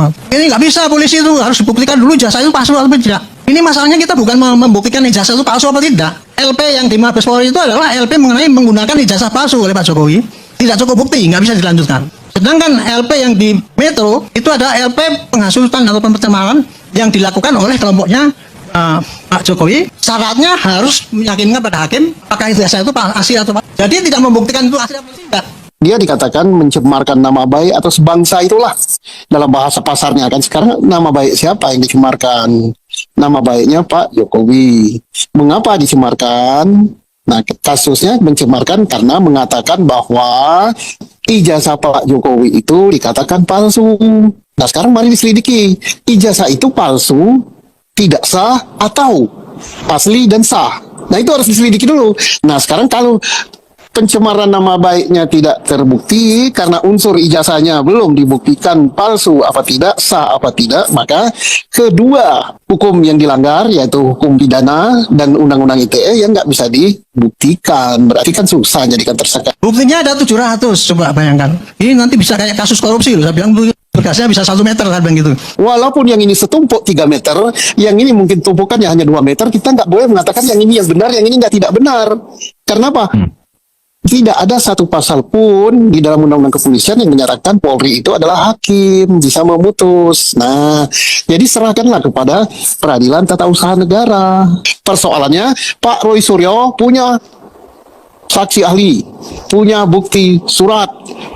Mas. Ini nggak bisa, polisi itu harus dibuktikan dulu ijazah itu palsu atau tidak. Ini masalahnya kita bukan membuktikan ijazah itu palsu atau tidak. LP yang di Mabes Polri itu adalah LP mengenai menggunakan ijazah palsu oleh Pak Jokowi. Tidak cukup bukti, nggak bisa dilanjutkan. Sedangkan LP yang di Metro itu ada LP penghasutan atau pencemaran yang dilakukan oleh kelompoknya Pak Jokowi. Syaratnya harus meyakinkan pada hakim apakah ijazah itu asli atau palsu. Jadi tidak membuktikan itu asli atau tidak. Dia dikatakan mencemarkan nama baik atau sebangsa itulah dalam bahasa pasarnya kan. Sekarang nama baik siapa yang dicemarkan? Nama baiknya Pak Jokowi. Mengapa dicemarkan? Nah, kasusnya mencemarkan karena mengatakan bahwa ijazah Pak Jokowi itu dikatakan palsu. Nah, sekarang mari diselidiki. Ijazah itu palsu, tidak sah, atau asli dan sah. Nah, itu harus diselidiki dulu. Nah, sekarang kalau pencemaran nama baiknya tidak terbukti karena unsur ijazahnya belum dibuktikan palsu apa tidak, sah apa tidak, maka kedua hukum yang dilanggar yaitu hukum pidana dan undang-undang ITE yang nggak bisa dibuktikan. Berarti kan susah jadikan tersangka. Buktinya ada 700, coba bayangkan. Ini nanti bisa kayak kasus korupsi loh, saya bilang berkasnya bisa 1 meter kan begitu. Walaupun yang ini setumpuk 3 meter, yang ini mungkin tumpukannya hanya 2 meter, kita nggak boleh mengatakan yang ini yang benar, yang ini nggak tidak benar. Karena apa? Tidak ada satu pasal pun di dalam undang-undang kepolisian yang menyarankan Polri itu adalah hakim, bisa memutus. Nah, jadi serahkanlah kepada peradilan tata usaha negara. Persoalannya, Pak Roy Suryo punya saksi ahli, punya bukti surat,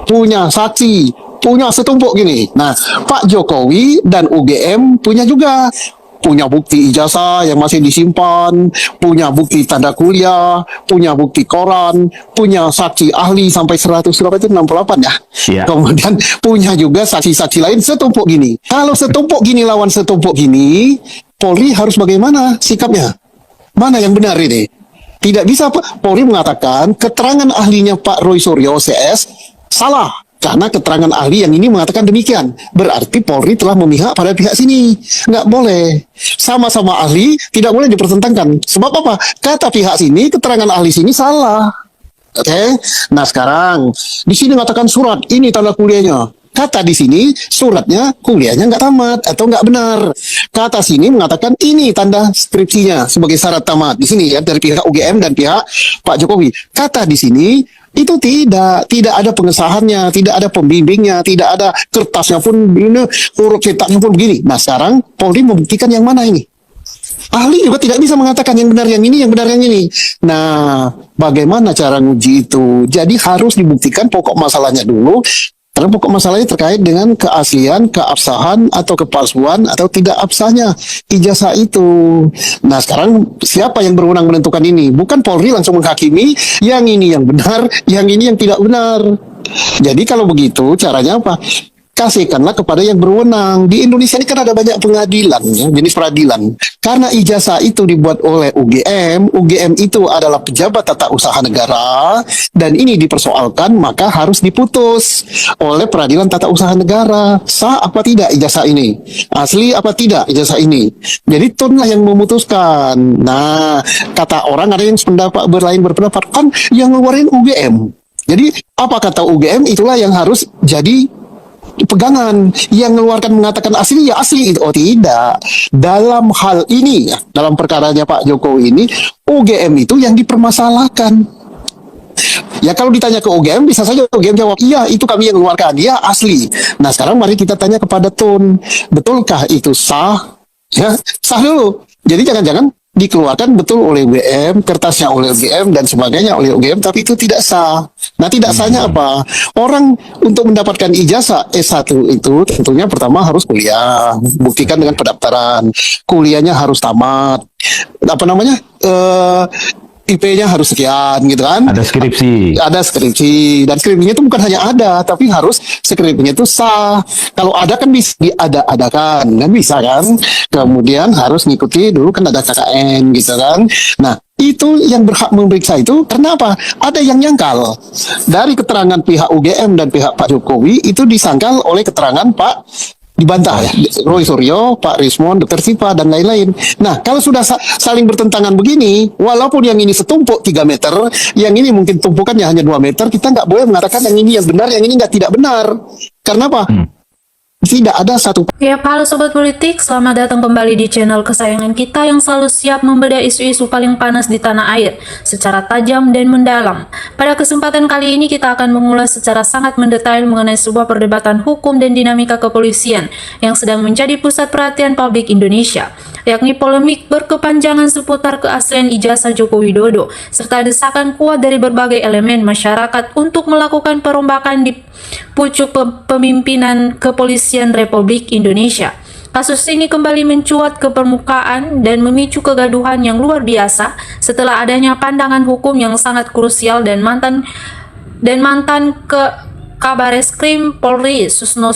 punya saksi, punya setumpuk gini. Nah, Pak Jokowi dan UGM punya juga. Punya bukti ijazah yang masih disimpan, punya bukti tanda kuliah, punya bukti koran, punya saksi ahli sampai 100 berapa itu 68 ya. Iya. Kemudian punya juga saksi-saksi lain setumpuk gini. Kalau setumpuk gini lawan setumpuk gini, Polri harus bagaimana sikapnya? Mana yang benar ini? Tidak bisa Polri mengatakan keterangan ahlinya Pak Roy Suryo CS salah. Karena keterangan ahli yang ini mengatakan demikian. Berarti Polri telah memihak pada pihak sini. Nggak boleh. Sama-sama ahli tidak boleh dipertentangkan. Sebab apa? Kata pihak sini, keterangan ahli sini salah. Oke? Nah sekarang, di sini mengatakan surat, ini tanda kuliahnya. Kata di sini, suratnya, kuliahnya nggak tamat atau nggak benar. Kata sini mengatakan ini tanda skripsinya sebagai syarat tamat. Di sini ya, dari pihak UGM dan pihak Pak Jokowi. Kata di sini, itu tidak ada pengesahannya, tidak ada pembimbingnya, tidak ada kertasnya pun ini, huruf cetaknya pun begini. Nah sekarang Polri membuktikan yang mana ini? Ahli juga tidak bisa mengatakan yang benar yang ini, yang benar yang ini. Nah, bagaimana cara nguji itu? Jadi harus dibuktikan pokok masalahnya dulu. Karena pokok masalahnya terkait dengan keaslian, keabsahan, atau kepalsuan, atau tidak absahnya ijazah itu. Nah sekarang siapa yang berwenang menentukan ini? Bukan Polri langsung menghakimi, yang ini yang benar, yang ini yang tidak benar. Jadi kalau begitu caranya apa? Kasihkanlah kepada yang berwenang. Di Indonesia ini kan ada banyak pengadilan, ya, jenis peradilan. Karena ijazah itu dibuat oleh UGM, UGM itu adalah pejabat tata usaha negara, dan ini dipersoalkan, maka harus diputus oleh peradilan tata usaha negara. Sah apa tidak ijazah ini? Asli apa tidak ijazah ini? Jadi tunlah yang memutuskan. Nah, kata orang ada yang berlain berpendapat, kan yang ngeluarin UGM. Jadi apa kata UGM itulah yang harus jadi pegangan. Yang mengeluarkan mengatakan asli ya asli itu. Oh tidak, dalam hal ini ya, dalam perkaranya Pak Jokowi ini UGM itu yang dipermasalahkan. Ya kalau ditanya ke UGM bisa saja UGM jawab iya itu kami yang mengeluarkan, ya asli. Nah sekarang mari kita tanya kepada Tun, betulkah itu sah? Ya sah dulu. Jadi jangan-jangan dikeluarkan betul oleh UGM, kertasnya oleh UGM dan sebagainya oleh UGM, tapi itu tidak sah. Nah tidak sahnya apa? Orang untuk mendapatkan ijazah S1 itu tentunya pertama harus kuliah, buktikan dengan pendaftaran, kuliahnya harus tamat, apa namanya, IP-nya harus sekian gitu kan. Ada skripsi. Ada skripsi. Dan skripsinya itu bukan hanya ada, tapi harus skripsinya itu sah. Kalau ada kan bisa diada-adakan. Kan bisa kan. Kemudian harus ngikuti dulu kan ada KKN gitu kan. Nah itu yang berhak memeriksa itu karena apa? Ada yang nyangkal. Dari keterangan pihak UGM dan pihak Pak Jokowi itu disangkal oleh keterangan Pak dibantah ya, Roy Suryo, Pak Rismond, Dr. Sipa, dan lain-lain. Nah, kalau sudah saling bertentangan begini, walaupun yang ini setumpuk 3 meter, yang ini mungkin tumpukannya hanya 2 meter, kita nggak boleh mengatakan yang ini yang benar, yang ini nggak tidak benar. Karena apa? Tidak ada satu Ya, halo Sobat Politik, selamat datang kembali di channel kesayangan kita yang selalu siap membedah isu-isu paling panas di tanah air secara tajam dan mendalam. Pada kesempatan kali ini kita akan mengulas secara sangat mendetail mengenai sebuah perdebatan hukum dan dinamika kepolisian yang sedang menjadi pusat perhatian publik Indonesia, yakni polemik berkepanjangan seputar keaslian ijazah Joko Widodo, serta desakan kuat dari berbagai elemen masyarakat untuk melakukan perombakan di pucuk pemimpinan kepolisian Republik Indonesia. Kasus ini kembali mencuat ke permukaan dan memicu kegaduhan yang luar biasa setelah adanya pandangan hukum yang sangat krusial dan mantan Kabareskrim Polri Susno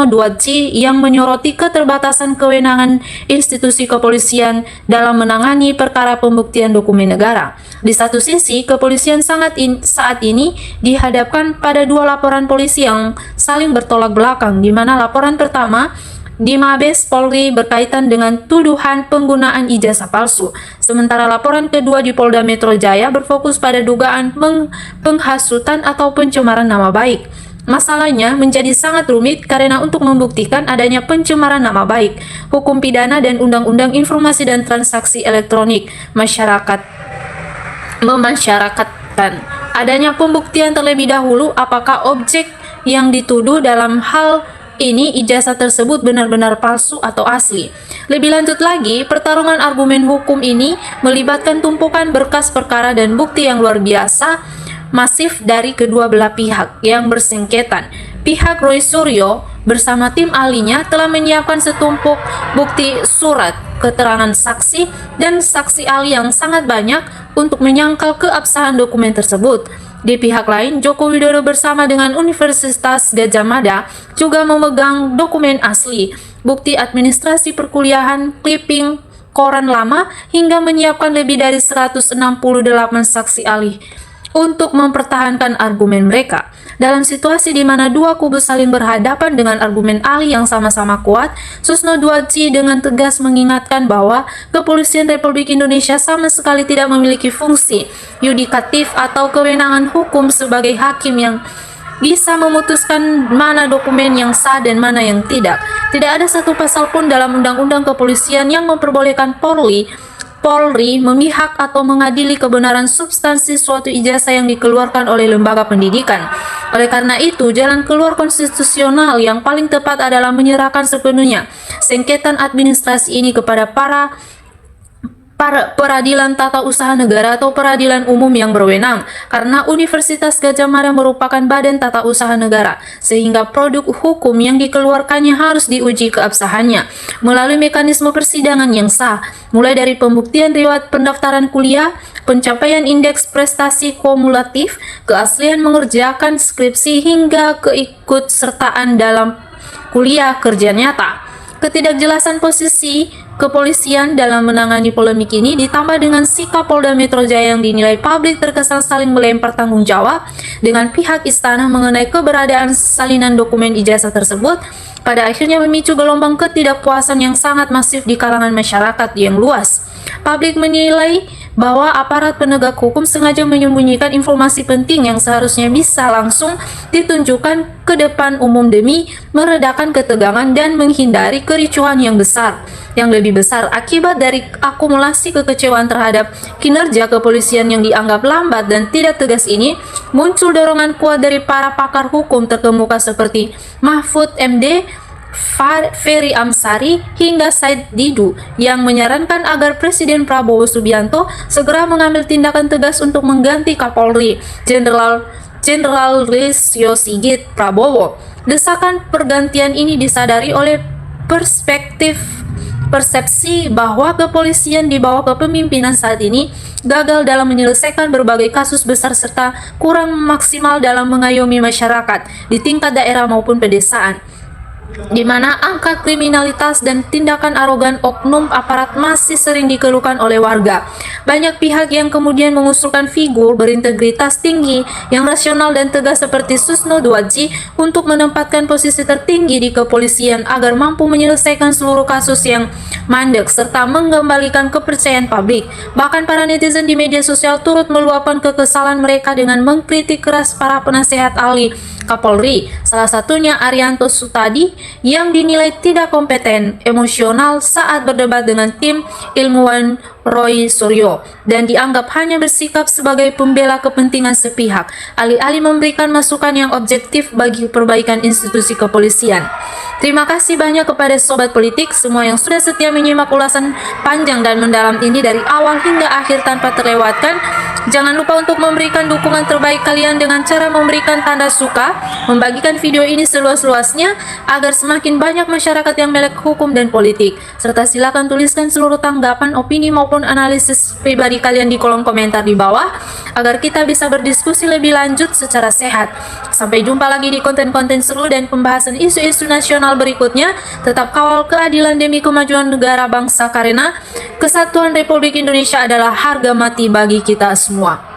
Duaji yang menyoroti keterbatasan kewenangan institusi kepolisian dalam menangani perkara pembuktian dokumen negara. Di satu sisi, kepolisian saat ini dihadapkan pada dua laporan polisi yang saling bertolak belakang, di mana laporan pertama di Mabes Polri berkaitan dengan tuduhan penggunaan ijazah palsu, sementara laporan kedua di Polda Metro Jaya berfokus pada dugaan penghasutan atau pencemaran nama baik. Masalahnya menjadi sangat rumit karena untuk membuktikan adanya pencemaran nama baik, hukum pidana dan Undang-Undang Informasi dan Transaksi Elektronik memasyarakatkan adanya pembuktian terlebih dahulu apakah objek yang dituduh dalam hal ini ijazah tersebut benar-benar palsu atau asli. Lebih lanjut lagi, pertarungan argumen hukum ini melibatkan tumpukan berkas perkara dan bukti yang luar biasa masif dari kedua belah pihak yang bersengketa. Pihak Roy Suryo bersama tim ahlinya telah menyiapkan setumpuk bukti surat, keterangan saksi, dan saksi ahli yang sangat banyak untuk menyangkal keabsahan dokumen tersebut. Di pihak lain, Joko Widodo bersama dengan Universitas Gadjah Mada juga memegang dokumen asli, bukti administrasi perkuliahan, clipping, koran lama, hingga menyiapkan lebih dari 168 saksi ahli untuk mempertahankan argumen mereka. Dalam situasi di mana dua kubu saling berhadapan dengan argumen ahli yang sama-sama kuat, Susno Duaji dengan tegas mengingatkan bahwa kepolisian Republik Indonesia sama sekali tidak memiliki fungsi yudikatif atau kewenangan hukum sebagai hakim yang bisa memutuskan mana dokumen yang sah dan mana yang tidak. Tidak ada satu pasal pun dalam Undang-Undang Kepolisian yang memperbolehkan Polri memihak atau mengadili kebenaran substansi suatu ijazah yang dikeluarkan oleh lembaga pendidikan. Oleh karena itu, jalan keluar konstitusional yang paling tepat adalah menyerahkan sepenuhnya sengketa administrasi ini kepada para peradilan tata usaha negara atau peradilan umum yang berwenang, karena Universitas Gadjah Mada merupakan badan tata usaha negara, sehingga produk hukum yang dikeluarkannya harus diuji keabsahannya melalui mekanisme persidangan yang sah, mulai dari pembuktian riwayat pendaftaran kuliah, pencapaian indeks prestasi kumulatif, keaslian mengerjakan skripsi, hingga keikutsertaan dalam kuliah kerja nyata. Ketidakjelasan posisi kepolisian dalam menangani polemik ini ditambah dengan sikap Polda Metro Jaya yang dinilai publik terkesan saling melempar tanggung jawab dengan pihak istana mengenai keberadaan salinan dokumen ijazah tersebut, pada akhirnya memicu gelombang ketidakpuasan yang sangat masif di kalangan masyarakat yang luas. Publik menilai bahwa aparat penegak hukum sengaja menyembunyikan informasi penting yang seharusnya bisa langsung ditunjukkan ke depan umum demi meredakan ketegangan dan menghindari kericuhan yang besar. Yang lebih besar, akibat dari akumulasi kekecewaan terhadap kinerja kepolisian yang dianggap lambat dan tidak tegas ini, muncul dorongan kuat dari para pakar hukum terkemuka seperti Mahfud MD, Ferry Amsari, hingga Said Didu yang menyarankan agar Presiden Prabowo Subianto segera mengambil tindakan tegas untuk mengganti Kapolri Jenderal Listio Sigit Prabowo. Desakan pergantian ini disadari oleh persepsi bahwa kepolisian di bawah kepemimpinan saat ini gagal dalam menyelesaikan berbagai kasus besar serta kurang maksimal dalam mengayomi masyarakat di tingkat daerah maupun pedesaan, di mana angka kriminalitas dan tindakan arogan oknum aparat masih sering dikeluhkan oleh warga. Banyak pihak yang kemudian mengusulkan figur berintegritas tinggi yang rasional dan tegas seperti Susno Duaji untuk menempatkan posisi tertinggi di kepolisian agar mampu menyelesaikan seluruh kasus yang mandek serta mengembalikan kepercayaan publik. Bahkan para netizen di media sosial turut meluapkan kekesalan mereka dengan mengkritik keras para penasehat ahli Kapolri, salah satunya Arianto Sutadi yang dinilai tidak kompeten, emosional saat berdebat dengan tim ilmuwan Roy Suryo dan dianggap hanya bersikap sebagai pembela kepentingan sepihak, alih-alih memberikan masukan yang objektif bagi perbaikan institusi kepolisian. Terima kasih banyak kepada sobat politik semua yang sudah setia menyimak ulasan panjang dan mendalam ini dari awal hingga akhir tanpa terlewatkan. Jangan lupa untuk memberikan dukungan terbaik kalian dengan cara memberikan tanda suka, membagikan video ini seluas-luasnya agar semakin banyak masyarakat yang melek hukum dan politik, serta silakan tuliskan seluruh tanggapan, opini maupun analisis pribadi kalian di kolom komentar di bawah agar kita bisa berdiskusi lebih lanjut secara sehat. Sampai jumpa lagi di konten-konten seru dan pembahasan isu-isu nasional berikutnya. Tetap kawal keadilan demi kemajuan negara bangsa karena kesatuan Republik Indonesia adalah harga mati bagi kita semua.